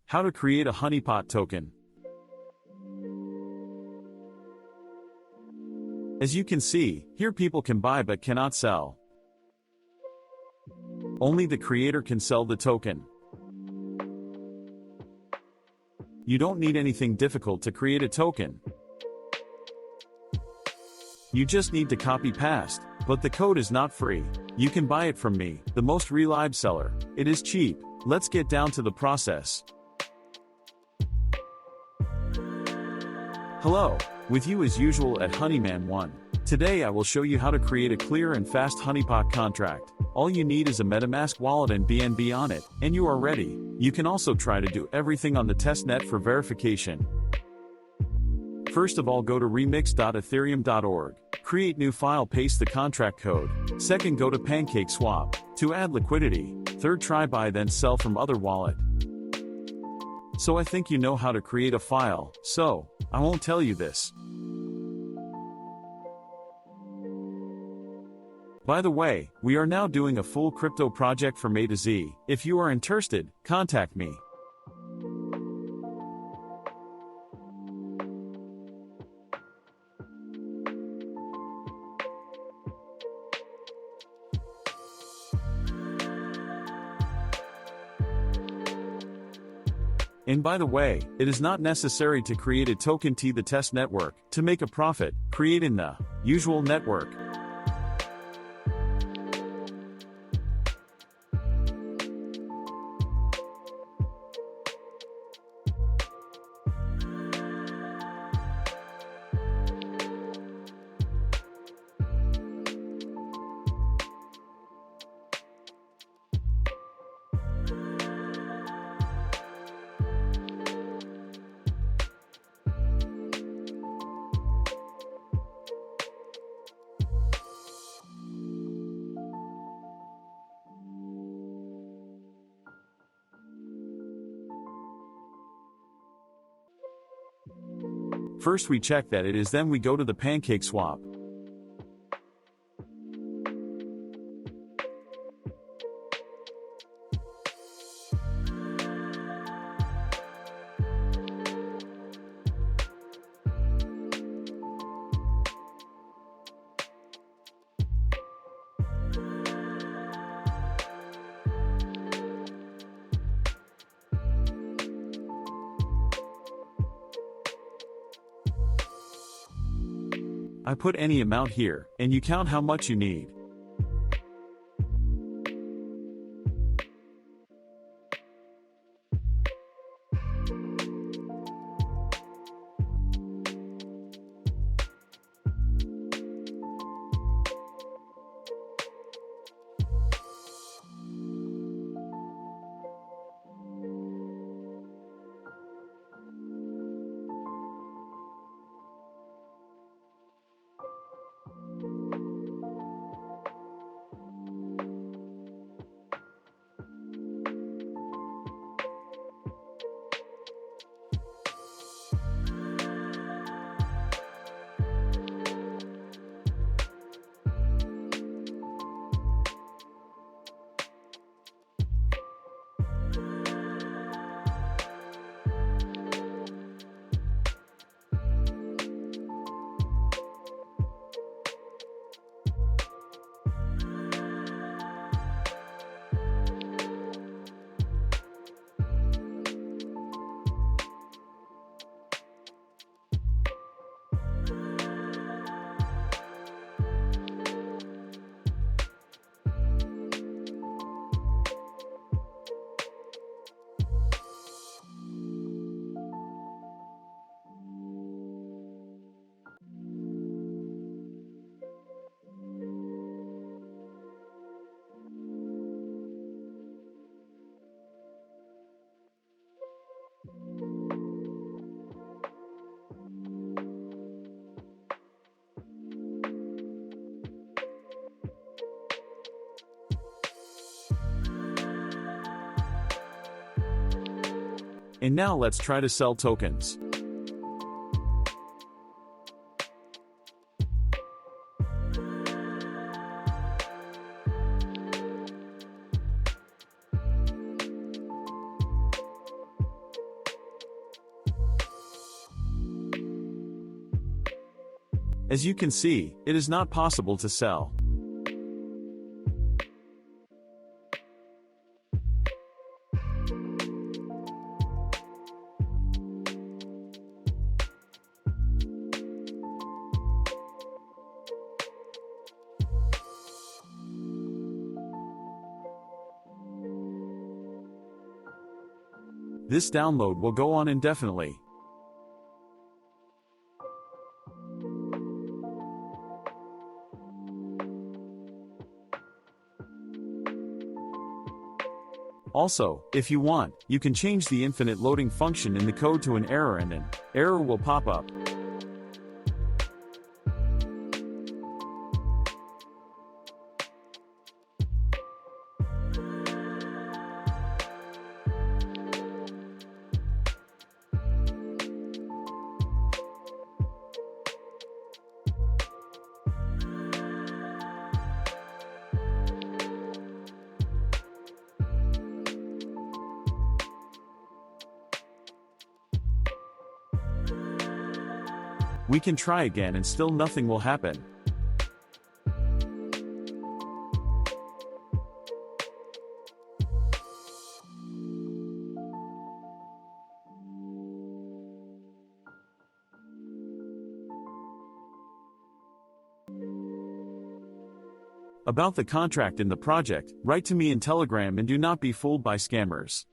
How to create a honeypot token. As you can see, here people can buy but cannot sell. Only the creator can sell the token. You don't need anything difficult to create a token. You just need to copy past, but the code is not free. You can buy it from me, the most reliable seller. It is cheap. Let's get down to the process. Hello, with you as usual at Honeyman1. Today I will show you how to create a clear and fast honeypot contract. All you need is a MetaMask wallet and BNB on it, and you are ready. You can also try to do everything on the testnet for verification. First of all, go to remix.ethereum.org. Create new file, paste the contract code. Second, go to PancakeSwap. To add liquidity. Third, try buy then sell from other wallet. So I think you know how to create a file, so I won't tell you this. By the way, we are now doing a full crypto project from A to Z. If you are interested, contact me. And by the way, it is not necessary to create a token to the test network. To make a profit, create in the usual network. First we check that it is, then we go to the PancakeSwap. I put any amount here, and you count how much you need. And now let's try to sell tokens. As you can see, it is not possible to sell. This download will go on indefinitely. Also, if you want, you can change the infinite loading function in the code to an error and an error will pop up. We can try again and still nothing will happen. About the contract in the project, write to me in Telegram and do not be fooled by scammers.